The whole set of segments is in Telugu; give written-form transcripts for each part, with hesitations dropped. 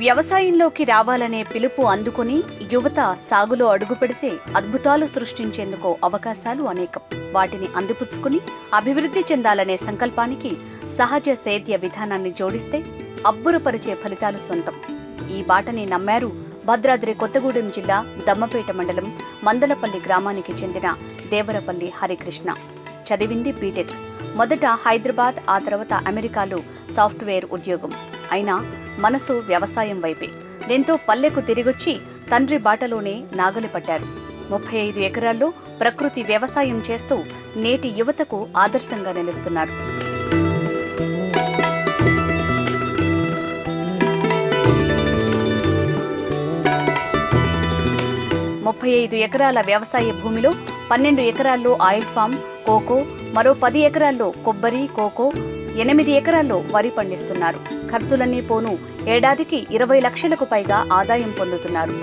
వ్యవసాయంలోకి రావాలనే పిలుపు అందుకుని యువత సాగులో అడుగుపెడితే అద్భుతాలు సృష్టించేందుకు అవకాశాలు అనేకం. వాటిని అందిపుచ్చుకుని అభివృద్ధి చెందాలనే సంకల్పానికి సహజ సేద్య విధానాన్ని జోడిస్తే అబ్బురపరిచే ఫలితాలు సొంతం. ఈ బాటని నమ్మారు భద్రాద్రి కొత్తగూడెం జిల్లా దమ్మపేట మండలం మందలపల్లి గ్రామానికి చెందిన దేవరపల్లి హరికృష్ణ. చదివింది బీటెక్. మొదట హైదరాబాద్, ఆ తర్వాత అమెరికాలో సాఫ్ట్వేర్ ఉద్యోగం. అయినా మనసు వ్యవసాయం వైపే. దీంతో పల్లెకు తిరిగొచ్చి తండ్రి బాటలోనే నాగలి పట్టారు. 35 ఎకరాల్లో ప్రకృతి వ్యవసాయం చేస్తూ నేటి యువతకు ఆదర్శంగా నిలుస్తున్నారు. ముప్పై 35 ఎకరాల వ్యవసాయ భూమిలో 12 ఎకరాల్లో ఆయిల్ ఫామ్, కోకో, మరో 10 ఎకరాల్లో కొబ్బరి, కోకో, 8 ఎకరాల్లో వరి పండిస్తున్నారు. ఖర్చులన్నీ పోను ఏడాదికి 20 లక్షలకు పైగా ఆదాయం పొందుతున్నారు.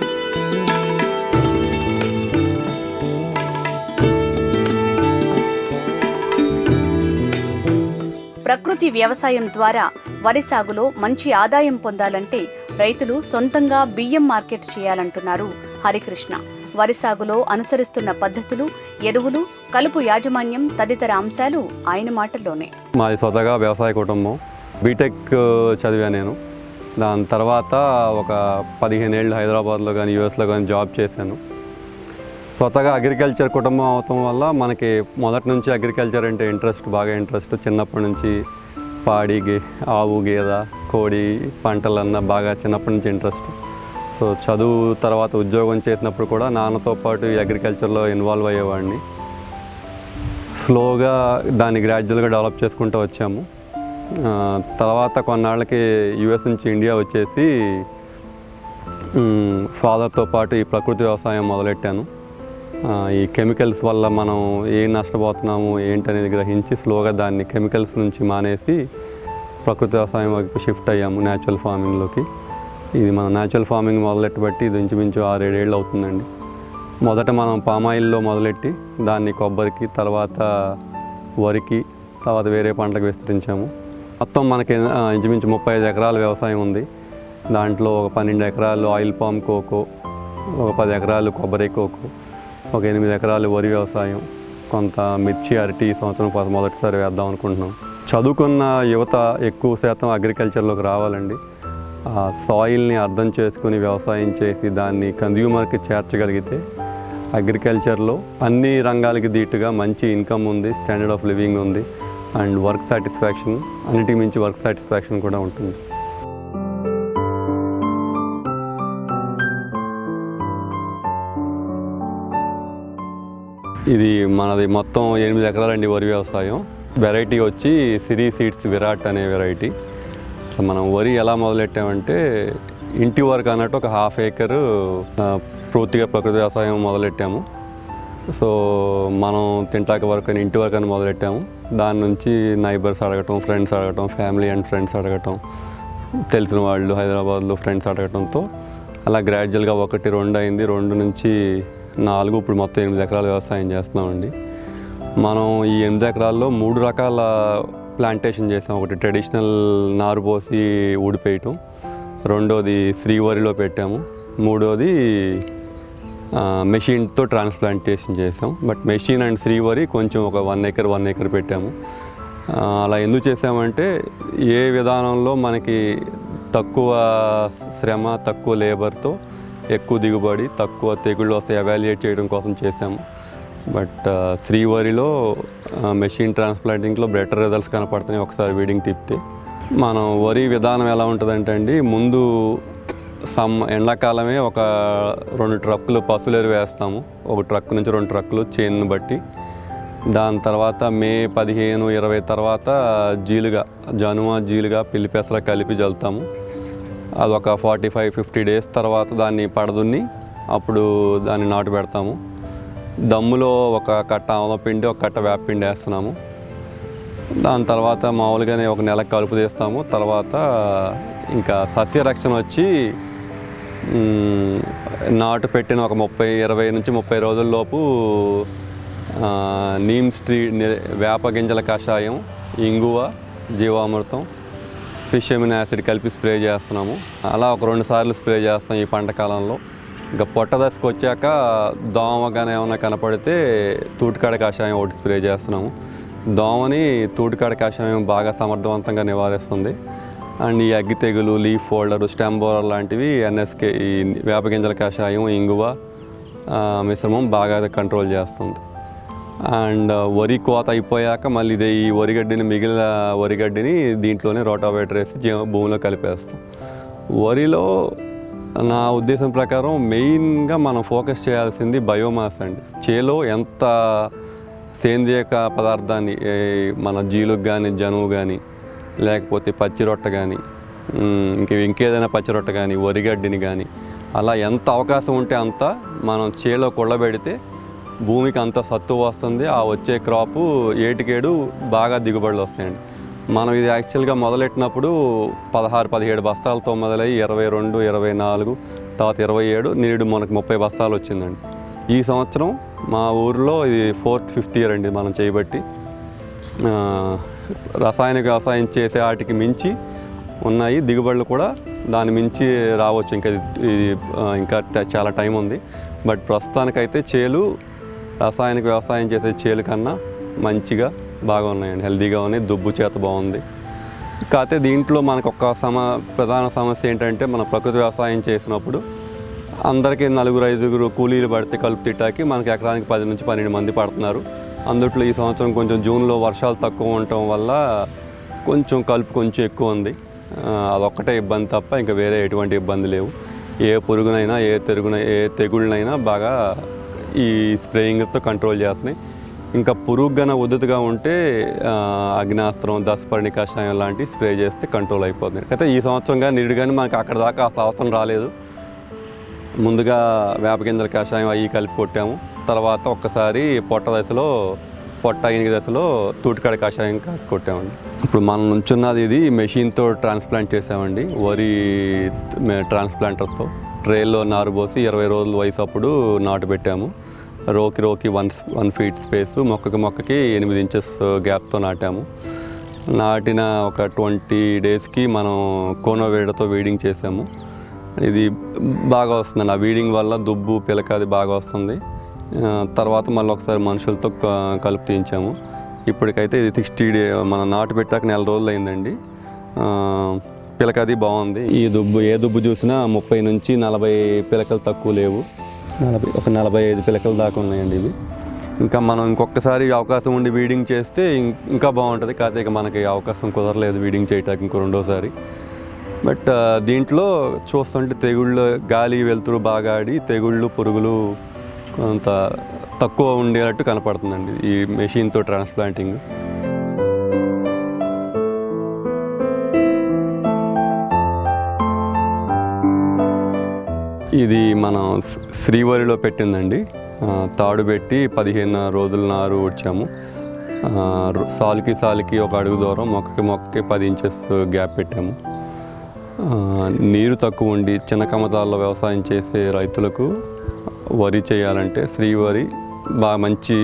ప్రకృతి వ్యవసాయం ద్వారా వరి సాగులో మంచి ఆదాయం పొందాలంటే రైతులు సొంతంగా బియ్యం మార్కెట్ చేయాలంటున్నారు హరికృష్ణ. వరి సాగులో అనుసరిస్తున్న పద్ధతులు, ఎరువులు, కలుపు యాజమాన్యం తదితర అంశాలు ఆయన మాటల్లోనే. మాది స్వతగా వ్యవసాయ కుటుంబం. బీటెక్ చదివా నేను. దాని తర్వాత ఒక 15 ఏళ్ళు హైదరాబాద్లో కానీ యూఎస్లో కానీ జాబ్ చేశాను. స్వతగా అగ్రికల్చర్ కుటుంబం అవటం వల్ల మనకి మొదటి నుంచి అగ్రికల్చర్ అంటే బాగా ఇంట్రెస్ట్. చిన్నప్పటి నుంచి పాడి, ఆవు, గేద, కోడి పంటలన్నా బాగా చిన్నప్పటి నుంచి ఇంట్రెస్ట్. సో చదువు తర్వాత ఉద్యోగం చేసినప్పుడు కూడా నాన్నతో పాటు ఈ అగ్రికల్చర్లో ఇన్వాల్వ్ అయ్యేవాడిని. స్లోగా దాన్ని గ్రాడ్యువల్గా డెవలప్ చేసుకుంటూ వచ్చాము. తర్వాత కొన్నాళ్ళకి యుఎస్ నుంచి ఇండియా వచ్చేసి ఫాదర్తో పాటు ఈ ప్రకృతి వ్యవసాయం మొదలెట్టాను. ఈ కెమికల్స్ వల్ల మనం ఏం నష్టపోతున్నాము ఏంటనేది గ్రహించి స్లోగా దాన్ని కెమికల్స్ నుంచి మానేసి ప్రకృతి వ్యవసాయం వైపు షిఫ్ట్ అయ్యాము, న్యాచురల్ ఫార్మింగ్లోకి. ఇది మనం న్యాచురల్ ఫార్మింగ్ మొదలెట్టబట్టి ఇది ఇంచుమించు 6-7 ఏళ్ళు అవుతుందండి. మొదట మనం పామాయిల్లో మొదలెట్టి దాన్ని కొబ్బరికి, తర్వాత వరికి, తర్వాత వేరే పంటలకు విస్తరించాము. మొత్తం మనకి ఇంచుమించు 35 ఎకరాల వ్యవసాయం ఉంది. దాంట్లో ఒక 12 ఎకరాలు ఆయిల్ పామ్, కోకో, ఒక 10 ఎకరాలు కొబ్బరి, కోకో, ఒక 8 ఎకరాలు వరి వ్యవసాయం, కొంత మిర్చి, అరటి ఈ సంవత్సరం మొదటిసారి వేద్దాం అనుకుంటున్నాం. చదువుకున్న యువత ఎక్కువ శాతం అగ్రికల్చర్లోకి రావాలండి. సాయిల్ని అర్థం చేసుకుని వ్యవసాయం చేసి దాన్ని కన్జ్యూమర్కి చేర్చగలిగితే అగ్రికల్చర్లో అన్ని రంగాలకి దీటుగా మంచి ఇన్కమ్ ఉంది, స్టాండర్డ్ ఆఫ్ లివింగ్ ఉంది, అండ్ వర్క్ సాటిస్ఫాక్షన్, అన్నిటికి మించి వర్క్ సాటిస్ఫాక్షన్ కూడా ఉంటుంది. ఇది మనది మొత్తం 8 ఎకరాలండి వరి వ్యవసాయం. వెరైటీ వచ్చి సిరీ సీడ్స్ విరాట్ అనే వెరైటీ. మనం వరి ఎలా మొదలెట్టామంటే ఇంటి వరకు అన్నట్టు ఒక 1/2 ఏకరు పూర్తిగా ప్రకృతి వ్యవసాయం మొదలెట్టాము. సో మనం తింటాక వరకు అని ఇంటి వరకు అని మొదలెట్టాము. దాని నుంచి నైబర్స్ అడగటం, ఫ్రెండ్స్ అడగటం, ఫ్యామిలీ అండ్ ఫ్రెండ్స్ అడగటం, తెలిసిన వాళ్ళు హైదరాబాద్లో ఫ్రెండ్స్ అడగటంతో అలా గ్రాడ్యువల్గా 1-2 అయింది. 2 నుంచి 4, ఇప్పుడు మొత్తం 8 ఎకరాల వ్యవసాయం చేస్తున్నామండి. మనం ఈ 8 ఎకరాల్లో 3 రకాల ప్లాంటేషన్ చేసాం. ఒకటి ట్రెడిషనల్ నారు పోసి ఊడిపేయటం, రెండోది శ్రీవరిలో పెట్టాము, మూడోది మెషిన్తో ట్రాన్స్ప్లాంటేషన్ చేసాం. బట్ మెషిన్ అండ్ శ్రీవరి కొంచెం ఒక 1 ఏకర్ పెట్టాము. అలా ఎందుకు చేసామంటే ఏ విధానంలో మనకి తక్కువ శ్రమ, తక్కువ లేబర్తో ఎక్కువ దిగుబడి, తక్కువ తెగుళ్ళు వస్తే ఎవాల్యుయేట్ చేయడం కోసం చేసాము. బట్ శ్రీవరిలో మెషిన్ ట్రాన్స్ప్లాంటింగ్లో బెటర్ రిజల్ట్స్ కనపడుతున్నాయి ఒకసారి వీడింగ్ తిప్పితే. మనం వరి విధానం ఎలా ఉంటుందంటే అండి, ముందు ఎండాకాలమే ఒక 2 ట్రక్కులు పసులేరు వేస్తాము. ఒక ట్రక్ నుంచి 2 ట్రక్కులు చేనును బట్టి. దాని తర్వాత మే 15-20 తర్వాత జీలుగా పిల్లి పెసర కలిపి జల్లుతాము. అదొక 45-50 డేస్ తర్వాత దాన్ని పడదున్ని అప్పుడు దాన్ని నాటు పెడతాము. దమ్ములో ఒక కట్ట ఆముదం పిండి, ఒక కట్ట వేపపిండి వేస్తున్నాము. దాని తర్వాత మామూలుగానే ఒక నెలకు కలుపు తీస్తాము. తర్వాత ఇంకా సస్యరక్షణ వచ్చి నాటు పెట్టిన ఒక 20 నుంచి 30 రోజుల్లోపు నీమ్ వేప గింజల కషాయం, ఇంగువ, జీవామృతం, ఫిష్ ఎమినో యాసిడ్ కలిపి స్ప్రే చేస్తున్నాము. అలా ఒక 2 సార్లు స్ప్రే చేస్తాం ఈ పంట కాలంలో. ఇంకా పొట్ట దశకు వచ్చాక దోమగానే ఏమైనా కనపడితే తూటికాడ కషాయం ఒకటి స్ప్రే చేస్తున్నాము. దోమని తూటికాడ కషాయం బాగా సమర్థవంతంగా నివారిస్తుంది. అండ్ ఈ అగ్గి తెగులు, లీఫ్ ఫోల్డర్, స్టెమ్ బోరర్ లాంటివి ఎన్ఎస్కే ఈ వేపగింజల కషాయం, ఇంగువ మిశ్రమం బాగా కంట్రోల్ చేస్తుంది. అండ్ వరి కోత అయిపోయాక మళ్ళీ ఇదే ఈ మిగిలిన వరిగడ్డిని దీంట్లోనే రోటావేటర్ వేసి భూమిలో కలిపేస్తాం. వరిలో నా ఉద్దేశం ప్రకారం మెయిన్గా మనం ఫోకస్ చేయాల్సింది బయోమాస్ అండి. చేలో ఎంత సేంద్రియ పదార్థాన్ని మన జీలుకు కానీ, జనువు కానీ, లేకపోతే పచ్చి రొట్ట కానీ, ఇంకేదైనా పచ్చి రొట్ట కానీ, వరిగడ్డిని కానీ, అలా ఎంత అవకాశం ఉంటే అంత మనం చేలో కొళ్ళబెడితే భూమికి అంత సత్తువ వస్తుంది. ఆ వచ్చే క్రాపు ఏటికేడు బాగా దిగుబడులు వస్తాయండి. మనం ఇది యాక్చువల్గా మొదలెట్టినప్పుడు 16-17 బస్తాలతో మొదలై 22, 24, తర్వాత 27, నేడు మనకు 30 బస్తాలు వచ్చిందండి. ఈ సంవత్సరం మా ఊరిలో ఇది 4th, 5th ఇయర్ అండి మనం చేయబట్టి. రసాయనిక వ్యవసాయం చేసే వాటికి మించి ఉన్నాయి దిగుబడులు కూడా, దాని మించి రావచ్చు. ఇంకా చాలా టైం ఉంది. బట్ ప్రస్తుతానికైతే చేలు రసాయనిక వ్యవసాయం చేసే చేలు కన్నా మంచిగా బాగా ఉన్నాయండి, హెల్తీగా ఉన్నాయి, దుబ్బు చేత బాగుంది. కాకపోతే దీంట్లో మనకు ఒక ప్రధాన సమస్య ఏంటంటే, మన ప్రకృతి వ్యవసాయం చేసినప్పుడు అందరికీ 4-5 కూలీలు పడితే కలుపు తిట్టాకి మనకి ఎకరానికి 10 నుంచి 12 మంది పడుతున్నారు. అందుట్లో ఈ సంవత్సరం కొంచెం జూన్లో వర్షాలు తక్కువ ఉండటం వల్ల కలుపు కొంచెం ఎక్కువ ఉంది. అదొక్కటే ఇబ్బంది తప్ప ఇంకా వేరే ఎటువంటి ఇబ్బంది లేవు. ఏ పురుగునైనా ఏ తెగుళ్ళనైనా బాగా ఈ స్ప్రేయింగ్తో కంట్రోల్ చేస్తున్నాయి. ఇంకా పురుగుగాన ఉద్ధృతిగా ఉంటే అగ్నాస్త్రం, దశపర్ణి కషాయం లాంటివి స్ప్రే చేస్తే కంట్రోల్ అయిపోతుంది. అయితే ఈ సంవత్సరం కానీ నిరుడు కానీ మనకు అక్కడ దాకా అసలు అవసరం రాలేదు. ముందుగా వేపగింజల కషాయం అవి కలిపి కొట్టాము. తర్వాత ఒక్కసారి పొట్ట అయిన దశలో తూటికాడ కషాయం కాసి కొట్టామండి. ఇప్పుడు మనం నుంచున్నది ఇది మెషిన్తో ట్రాన్స్ప్లాంట్ చేసామండి. వరి ట్రాన్స్ప్లాంటర్తో ట్రేల్లో నారు పోసి 20 రోజుల వయసు అప్పుడు నాటు పెట్టాము. రోకి 1 ఫీట్ స్పేసు, మొక్కకి 8 ఇంచెస్ గ్యాప్తో నాటాము. నాటిన ఒక 20 డేస్కి మనం కోనోవేడతో వీడింగ్ చేసాము. ఇది బాగా వస్తుంది. ఆ వీడింగ్ వల్ల దుబ్బు, పిలక అది బాగా వస్తుంది. తర్వాత మళ్ళీ ఒకసారి మనుషులతో కలుపు తీయించాము. ఇప్పటికైతే ఇది 60 డే మన నాటు పెట్టాక 1 నెల రోజులు అయిందండి. పిలక అది బాగుంది. ఈ దుబ్బు చూసినా 30 నుంచి 40 పిలకలు తక్కువ లేవు. ఒక 45 పిలకల దాకా ఉన్నాయండి ఇవి. ఇంకా మనం ఇంకొకసారి అవకాశం ఉండి వీడింగ్ చేస్తే ఇంకా బాగుంటుంది. కాకపోతే ఇక మనకి అవకాశం కుదరలేదు వీడింగ్ చేయటానికి ఇంకో రెండోసారి. బట్ దీంట్లో చూస్తుంటే తెగుళ్ళు, గాలి వెలుతురు బాగా ఆడి తెగుళ్ళు, పురుగులు కొంత తక్కువ ఉండేటట్టు కనపడుతుందండి ఈ మెషిన్తో ట్రాన్స్ప్లాంటింగ్. ఇది మనం శ్రీవరిలో పెట్టిందండి. తాడు పెట్టి 15 రోజుల నారు వచ్చాము. సాలుకి ఒక అడుగు దూరం, మొక్కకి 10 ఇంచెస్ గ్యాప్ పెట్టాము. నీరు తక్కువ ఉండి చిన్న కమతాల్లో వ్యవసాయం చేసే రైతులకు వరి చేయాలంటే శ్రీవరి బాగా మంచి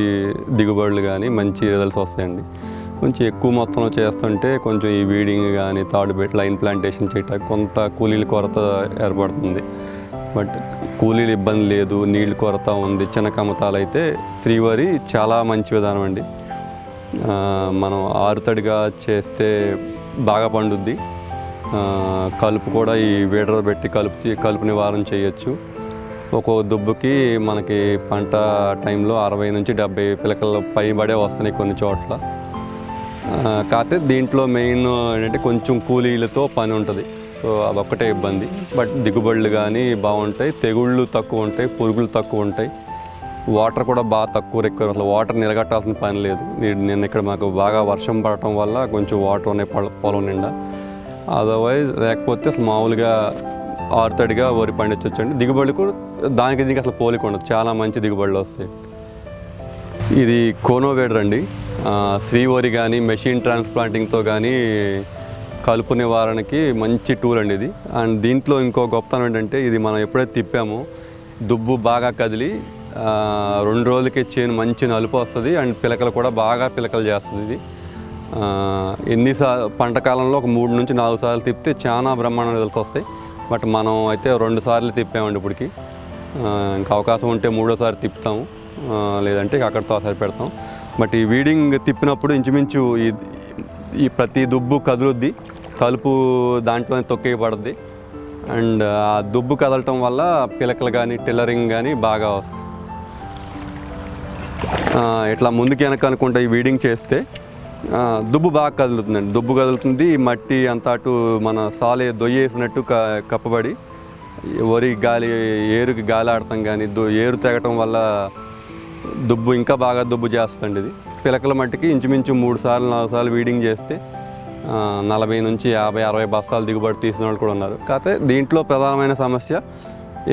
దిగుబడులు కానీ మంచి రిజల్ట్స్ వస్తాయండి. కొంచెం ఎక్కువ మొత్తంలో చేస్తుంటే కొంచెం ఈ వీడింగ్ కానీ తాడు పెట్టి లైన్ ప్లాంటేషన్ చేయడానికి కొంత కూలీల కొరత ఏర్పడుతుంది. బట్ కూలీలు ఇబ్బంది లేదు, నీళ్ళు కొరత ఉంది. చిన్న కమతాలు అయితే శ్రీవరి చాలా మంచి విధానం అండి. మనం ఆరుతడిగా చేస్తే బాగా పండుద్ది. కలుపు కూడా ఈ వీడర్ పెట్టి కలుపు నివారణ చేయొచ్చు. ఒక్కో దుబ్బుకి మనకి పంట టైంలో 60 నుంచి 70 పిలకల పైబడే వస్తున్నాయి కొన్ని చోట్ల. కాకపోతే దీంట్లో మెయిన్ ఏంటంటే కొంచెం కూలీలతో పని ఉంటుంది. సో అదొక్కటే ఇబ్బంది. బట్ దిగుబడులు కానీ బాగుంటాయి, తెగుళ్ళు తక్కువ ఉంటాయి, పురుగులు తక్కువ ఉంటాయి. వాటర్ కూడా బాగా తక్కువ అసలు వాటర్ నిలగట్టాల్సిన పని లేదు. నిన్న ఇక్కడ మాకు బాగా వర్షం పడటం వల్ల కొంచెం వాటర్ ఉన్నాయి పొలం నిండా. అదర్వైజ్ లేకపోతే అసలు మామూలుగా ఆరుతడిగా వరి పండించవచ్చండి. దిగుబడులు కూడా దీనికి అసలు పోలిక ఉండదు, చాలా మంచి దిగుబడులు వస్తాయి. ఇది కోనోవేడర్ అండి. శ్రీవరి కానీ మెషిన్ ట్రాన్స్ప్లాంటింగ్తో కానీ కలుపు నివారణకి మంచి టూల్ అండి ఇది. అండ్ దీంట్లో ఇంకో గొప్పతనం ఏంటంటే, ఇది మనం ఎప్పుడైతే తిప్పామో దుబ్బు బాగా కదిలి 2 రోజులకి చేను మంచి నలుపు వస్తుంది. అండ్ పిలకలు కూడా బాగా పిలకలు చేస్తుంది. ఇది పంట కాలంలో ఒక 3 నుంచి 4 సార్లు తిప్పితే చాలా బ్రహ్మాండ రిజల్ట్స్ వస్తాయి. బట్ మనం అయితే 2 సార్లు తిప్పామండి ఇప్పటికి. ఇంకా అవకాశం ఉంటే 3వసారి తిప్పుతాము, లేదంటే అక్కడితో సరిపెడతాం. బట్ ఈ వీడింగ్ తిప్పినప్పుడు ఇంచుమించు ఈ ప్రతి దుబ్బు కదులుద్ది, కలుపు దాంట్లోనే తొక్కేయబడుద్ది. అండ్ ఆ దుబ్బు కదలటం వల్ల పిలకలు కానీ టిల్లరింగ్ కానీ బాగా వస్తుంది. ఇట్లా ముందుకి వెనక అనుకుంటా ఈ వీడింగ్ చేస్తే దుబ్బు బాగా కదులుతుందండి. దుబ్బు కదులుతుంది, మట్టి అంతా అటు మన సాలే దొయ్యేసినట్టు కప్పబడి వరి ఏరుకి గాలి ఆడతాం. కానీ ఏరు తెగటం వల్ల దుబ్బు ఇంకా బాగా దుబ్బు చేస్తుంది. ఇది పిలకల మట్టికి ఇంచుమించు 3 సార్లు 4 సార్లు వీడింగ్ చేస్తే 40 నుంచి 50, 60 బస్తాలు దిగుబడి తీసిన వాళ్ళు కూడా ఉన్నారు. కాకపోతే దీంట్లో ప్రధానమైన సమస్య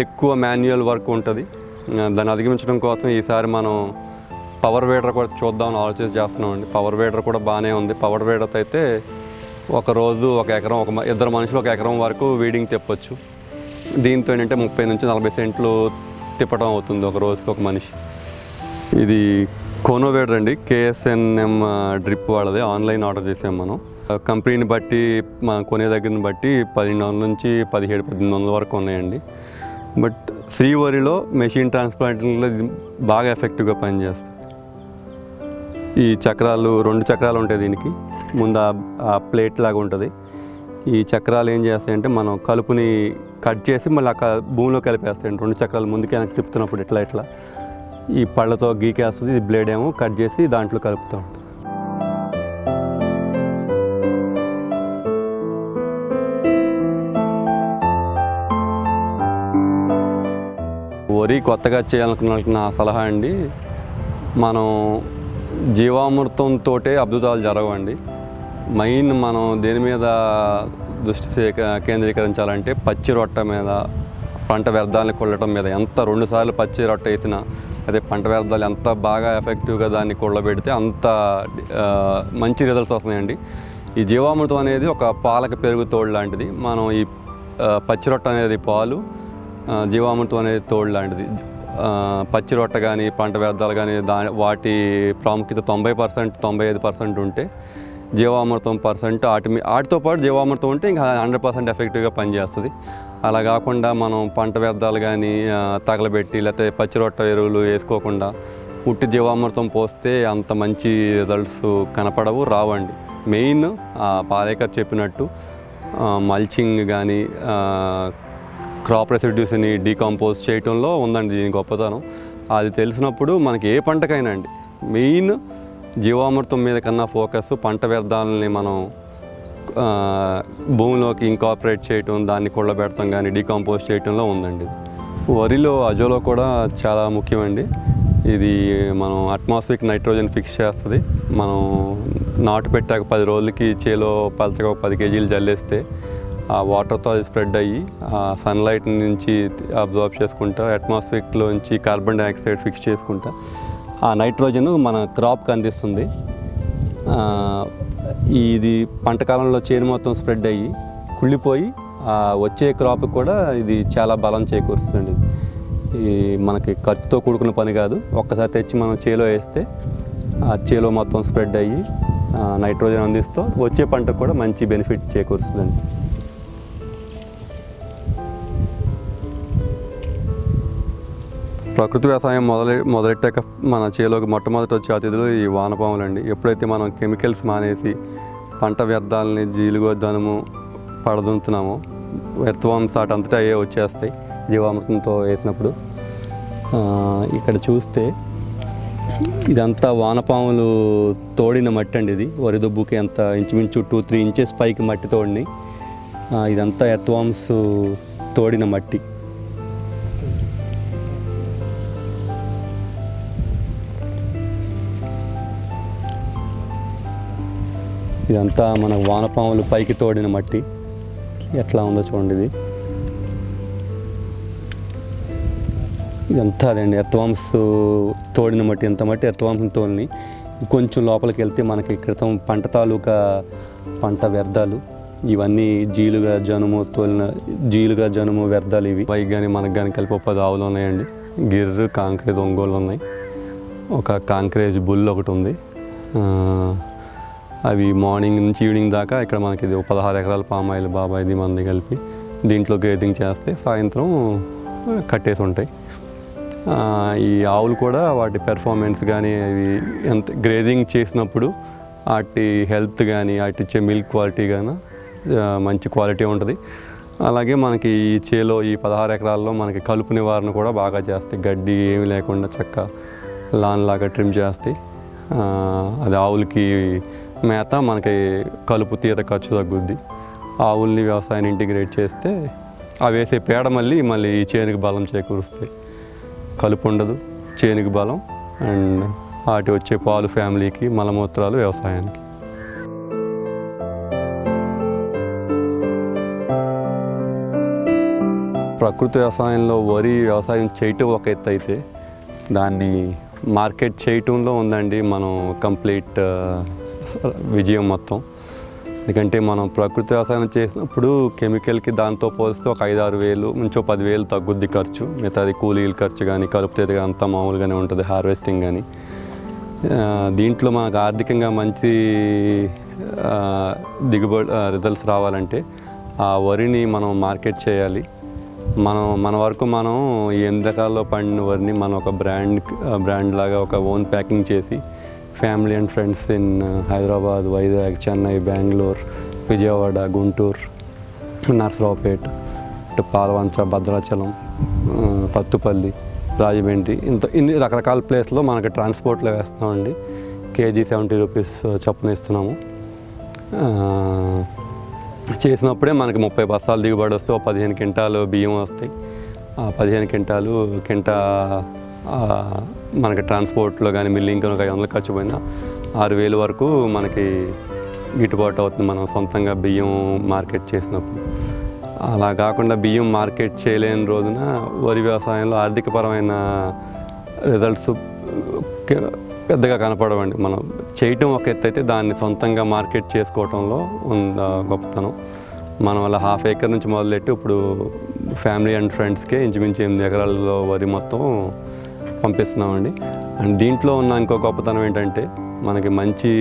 ఎక్కువ మాన్యువల్ వర్క్ ఉంటుంది. దాన్ని అధిగమించడం కోసం ఈసారి మనం పవర్ వేడర్ కూడా చూద్దామని ఆలోచన చేస్తున్నామండి. పవర్ వేడర్ కూడా బాగానే ఉంది. పవర్ వేడర్ అయితే ఒకరోజు 1 ఎకరం, 2 మనుషులు 1 ఎకరం వరకు వీడింగ్ తిప్పొచ్చు. దీంతో ఏంటంటే 30 నుంచి 40 సెంట్లు తిప్పడం అవుతుంది ఒక రోజుకి ఒక మనిషి. ఇది కోనో వేడర్ అండి, KSNM డ్రిప్ వాళ్ళది. ఆన్లైన్ ఆర్డర్ చేసాం మనం. కంపెనీని బట్టి మనం కొనే దగ్గరని బట్టి 1200 నుంచి 1700-1800 వరకు ఉన్నాయండి. బట్ శ్రీవరిలో మెషిన్ ట్రాన్స్ప్లాంటింగ్లో ఇది బాగా ఎఫెక్టివ్గా పనిచేస్తుంది. ఈ చక్రాలు 2 చక్రాలు ఉంటాయి దీనికి. ముందు ఆ ప్లేట్ లాగా ఉంటుంది. ఈ చక్రాలు ఏం చేస్తాయంటే మనం కలుపుని కట్ చేసి మళ్ళీ భూమిలో కలిపేస్తాయండి. 2 చక్రాలు ముందుకి వెనక్కి తిప్పుతున్నప్పుడు ఇట్లా ఈ పళ్ళతో గీకేస్తుంది. ఇది బ్లేడ్ ఏమో కట్ చేసి దాంట్లో కలుపుతూ ఉంటుంది. వరి కొత్తగా చేయాలనుకున్న నా సలహా అండి, మనం జీవామృతంతో అద్భుతాలు జరగవండి. మెయిన్ మనం దేని మీద దృష్టి కేంద్రీకరించాలంటే పచ్చి రొట్ట మీద, పంట వ్యర్థాలను కొల్లటం మీద. ఎంత 2 సార్లు పచ్చి రొట్ట వేసినా అదే పంట వ్యర్థాలు ఎంత బాగా ఎఫెక్టివ్గా దాన్ని కొల్లబెడితే అంత మంచి రిజల్ట్స్ వస్తున్నాయండి. ఈ జీవామృతం అనేది ఒక పాలక పెరుగు తోడు లాంటిది. మనం ఈ పచ్చి రొట్ట అనేది పాలు, జీవామృతం అనేది తోడు లాంటిది. పచ్చి రొట్ట కానీ పంట వ్యర్థాలు కానీ వాటి ప్రాముఖ్యత 90%, 95% ఉంటే జీవామృతం వాటితో పాటు జీవామృతం ఉంటే ఇంకా 100% ఎఫెక్టివ్గా పనిచేస్తుంది. అలా కాకుండా మనం పంట వ్యర్థాలు కానీ తగలబెట్టి లేకపోతే పచ్చి రొట్ట ఎరువులు వేసుకోకుండా ఉట్టి జీవామృతం పోస్తే అంత మంచి రిజల్ట్స్ కనపడవు, రావండి. మెయిన్ పాలేకర్ చెప్పినట్టు మల్చింగ్ కానీ క్రాప్ రెసిడ్యూస్ని డీకంపోజ్ చేయటంలో ఉందండి దీని గొప్పతనం. అది తెలిసినప్పుడు మనకి ఏ పంటకైనా అండి మెయిన్ జీవామృతం మీద కన్నా ఫోకస్ పంట వ్యర్థాలని మనం భూమిలోకి ఇంకాపరేట్ చేయటం, దాన్ని కొల్లబెడతాం కానీ డీకంపోజ్ చేయటంలో ఉందండి. వరిలో అజోలో కూడా చాలా ముఖ్యమండి. ఇది మనం అట్మాస్ఫియరిక్ నైట్రోజన్ ఫిక్స్ చేస్తుంది. మనం నాటు పెట్టాక 10 రోజులకి చేలో పలచగా 10 కేజీలు జల్లేస్తే ఆ వాటర్తో అది స్ప్రెడ్ అయ్యి ఆ సన్లైట్ నుంచి అబ్జార్బ్ చేసుకుంటా అట్మాస్ఫియర్లోంచి కార్బన్ డైఆక్సైడ్ ఫిక్స్ చేసుకుంటా ఆ నైట్రోజన్ మన క్రాప్కి అందిస్తుంది. ఇది పంట కాలంలో చేను మొత్తం స్ప్రెడ్ అయ్యి కుళ్ళిపోయి వచ్చే క్రాప్కి కూడా ఇది చాలా బలం చేకూరుస్తుంది. ఈ మనకి ఖర్చుతో కూడుకున్న పని కాదు. ఒక్కసారి తెచ్చి మనం చేలో వేస్తే ఆ చేలో మొత్తం స్ప్రెడ్ అయ్యి నైట్రోజన్ అందిస్తూ వచ్చే పంటకు కూడా మంచి బెనిఫిట్ చేకూరుస్తుందండి. ప్రకృతి వ్యవసాయం మొదలెట్టాక మన చేలోకి మొట్టమొదటి వచ్చే అతిథులు ఈ వానపాములండి. ఎప్పుడైతే మనం కెమికల్స్ మానేసి పంట వ్యర్థాలని జీలుగొద్దనము పడదుంతున్నామో వ్యర్థవంశ అంతటా అయ్యే వచ్చేస్తాయి జీవామృతంతో వేసినప్పుడు. ఇక్కడ చూస్తే ఇదంతా వానపాములు తోడిన మట్టి అండి. ఇది వరి దుబ్బుకి అంత ఇంచుమించు 2-3 ఇంచెస్ పైకి మట్టి తోడిని. ఇదంతా ఎర్త్వామ్స్ తోడిన మట్టి. ఇదంతా మన వానపాములు పైకి తోడిన మట్టి. ఎట్లా ఉందో చూడండి. ఇదంతా అదండి ఎర్త్వామ్స్ తోడిన మట్టి. ఎంత మట్టి ఎర్త్వామ్స్ తోలిని. కొంచెం లోపలికి వెళ్తే మనకి క్రితం పంట తాలూకా పంట వ్యర్థాలు ఇవన్నీ జీలుగా జనుము వ్యర్థాలు ఇవి. పైకి కానీ మనకు కానీ కలిపి 10 ఆవులు ఉన్నాయండి. గిర్రు, కాంక్రేజ్, ఒంగోలు ఉన్నాయి. ఒక కాంక్రేజ్ బుల్ ఒకటి ఉంది. అవి మార్నింగ్ నుంచి ఈవినింగ్ దాకా ఇక్కడ మనకి ఇది 16 ఎకరాల పామాయిల్ బాబాయిది మంది కలిపి దీంట్లో గ్రేజింగ్ చేస్తే సాయంత్రం కట్టేసి ఉంటాయి. ఈ ఆవులు కూడా వాటి పెర్ఫార్మెన్స్ కానీ అవి ఎంత గ్రేజింగ్ చేసినప్పుడు వాటి హెల్త్ కానీ వాటి ఇచ్చే మిల్క్ క్వాలిటీ కానీ మంచి క్వాలిటీ ఉంటుంది. అలాగే మనకి ఈ చేలో ఈ 16 ఎకరాల్లో మనకి కలుపు నివారణ కూడా బాగా చేస్తాయి. గడ్డి ఏమి లేకుండా చక్క లాన్ లాగా ట్రిమ్ చేస్తాయి. అది ఆవులకి మేత, మనకి కలుపు తీత ఖర్చు తగ్గుద్ది. ఆవుల్ని వ్యవసాయాన్ని ఇంటిగ్రేట్ చేస్తే అవి వేసే పేడ మళ్ళీ ఈ చేనుకి బలం చేకూరుస్తాయి. కలుపు ఉండదు, చేనుకి బలం, అండ్ వాటి వచ్చే పాలు ఫ్యామిలీకి, మలమూత్రాలు వ్యవసాయానికి. ప్రకృతి వ్యవసాయంలో వరి వ్యవసాయం చేయటం ఒక ఎత్తు అయితే దాన్ని మార్కెట్ చేయటంలో ఉందండి మనం కంప్లీట్ విజయం మొత్తం. ఎందుకంటే మనం ప్రకృతి వ్యవసాయం చేసినప్పుడు కెమికల్కి దాంతో పోలిస్తే ఒక 5-6 వేలు నుంచో 10,000 తగ్గుద్ది ఖర్చు. మిగతాది కూలీల ఖర్చు కానీ కలుపు తీత అంతా మామూలుగానే ఉంటుంది, హార్వెస్టింగ్ కానీ. దీంట్లో మనకు ఆర్థికంగా మంచి దిగుబడి రిజల్ట్స్ రావాలంటే ఆ వరిని మనం మార్కెట్ చేయాలి. మన వరకు మనం ఈ 8 రకాల్లో పండిన వరిని మనం ఒక బ్రాండ్ లాగా ఒక ఓన్ ప్యాకింగ్ చేసి family and friends in Hyderabad, Vizag, Chennai, Bengaluru, Vijayawada, Guntur, Narasaraopet, Palvancha, Bhadrachalam, Sathupalli, Rajahmundry, ఇన్ని రకరకాల ప్లేస్లో మనకి ట్రాన్స్పోర్ట్లో వేస్తున్నామండి. కేజీ 70 రూపీస్ చొప్పున ఇస్తున్నాము. చేసినప్పుడే మనకి 30 బస్తాలు దిగుబడి వస్తే 15 క్వింటాలు బియ్యం వస్తాయి. ఆ 15 క్వింటాలు మనకి ట్రాన్స్పోర్ట్లో కానీ మిల్లింగ్ 500 ఖర్చు పోయినా 6,000 వరకు మనకి గిట్టుబాటు అవుతుంది మనం సొంతంగా బియ్యం మార్కెట్ చేసినప్పుడు. అలా కాకుండా బియ్యం మార్కెట్ చేయలేని రోజున వరి వ్యవసాయంలో ఆర్థికపరమైన రిజల్ట్స్ పెద్దగా కనపడవండి. మనం చేయటం ఒక ఎత్తు అయితే దాన్ని సొంతంగా మార్కెట్ చేసుకోవటంలో ఉన్న గొప్పతనం. మనం అలా 1/2 ఏకర్ నుంచి మొదలెట్టి ఇప్పుడు ఫ్యామిలీ అండ్ ఫ్రెండ్స్కే ఇంచుమించు 8 ఎకరాల్లో వరి మొత్తం పంపిస్తున్నామండి. అండ్ దీంట్లో ఉన్న ఇంకో గొప్పతనం ఏంటంటే మనకి మంచి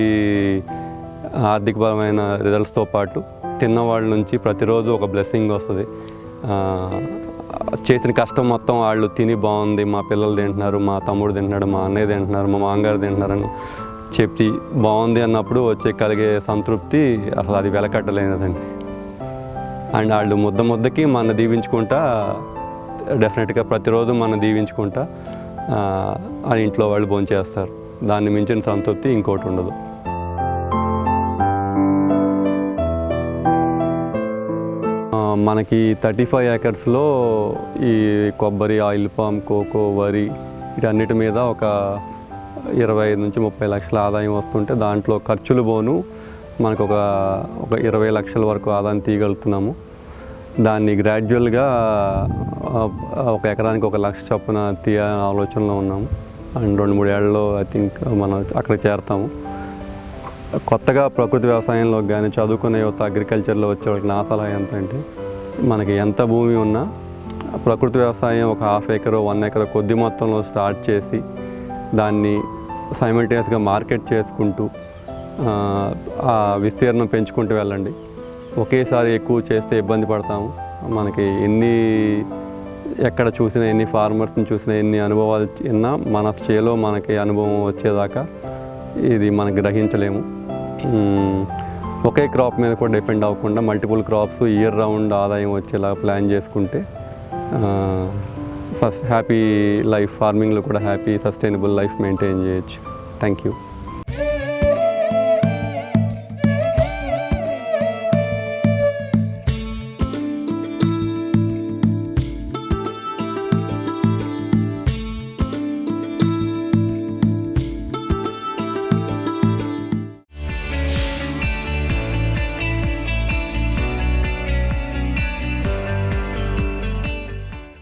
ఆర్థికపరమైన రిజల్ట్స్తో పాటు తిన్నవాళ్ళ నుంచి ప్రతిరోజు ఒక బ్లెస్సింగ్ వస్తుంది. చేసిన కష్టం మొత్తం వాళ్ళు తిని బాగుంది, మా పిల్లలు తింటున్నారు, మా తమ్ముడు తింటున్నాడు, మా అన్నయ్య తింటున్నారు, మా మామగారు తింటున్నారని చెప్పి బాగుంది అన్నప్పుడు వచ్చే కలిగే సంతృప్తి అసలు అది వెలకట్టలేనిదండి. అండ్ వాళ్ళు ముద్దకి మన దీవించుకుంటా, డెఫినెట్గా ప్రతిరోజు మనం దీవించుకుంటా ఆ ఇంట్లో వాళ్ళు భోంచేస్తారు. దాన్ని మించిన సంతృప్తి ఇంకోటి ఉండదు. మనకి 35 ఏకర్స్లో ఈ కొబ్బరి, ఆయిల్ పామ్, కోకో, వరి వీటన్నిటి మీద ఒక 25 నుంచి 30 లక్షల ఆదాయం వస్తుంటే దాంట్లో ఖర్చులు పోను మనకు ఒక 20 లక్షల వరకు ఆదాయం తీయగలుగుతున్నాము. దాన్ని గ్రాడ్యువల్గా ఒక ఎకరానికి 1 లక్ష చొప్పున తీయాలని ఆలోచనలో ఉన్నాము. అండ్ 2-3 ఏళ్ళలో ఐ థింక్ మనం అక్కడ చేరుతాము. కొత్తగా ప్రకృతి వ్యవసాయంలో కానీ చదువుకునే యువత అగ్రికల్చర్లో వచ్చే వాళ్ళకి నా సలహా ఎంత అంటే, మనకి ఎంత భూమి ఉన్నా ప్రకృతి వ్యవసాయం ఒక 1/2 ఏకరో 1 ఎకరో కొద్ది మొత్తంలో స్టార్ట్ చేసి దాన్ని సైమల్టేనియస్గా మార్కెట్ చేసుకుంటూ ఆ విస్తీర్ణం పెంచుకుంటూ వెళ్ళండి. ఒకేసారి ఎక్కువ చేస్తే ఇబ్బంది పడతాము. మనకి ఎక్కడ చూసినా, ఎన్ని ఫార్మర్స్ని చూసినా, ఎన్ని అనుభవాలు విన్నా మన చేలో మనకి అనుభవం వచ్చేదాకా ఇది మనకి గ్రహించలేము. ఒకే క్రాప్ మీద కూడా డిపెండ్ అవ్వకుండా మల్టిపుల్ క్రాప్స్ ఇయర్ రౌండ్ ఆదాయం వచ్చేలా ప్లాన్ చేసుకుంటే హ్యాపీ లైఫ్, ఫార్మింగ్లో కూడా హ్యాపీ సస్టైనబుల్ లైఫ్ మెయింటైన్ చేయొచ్చు. Thank you.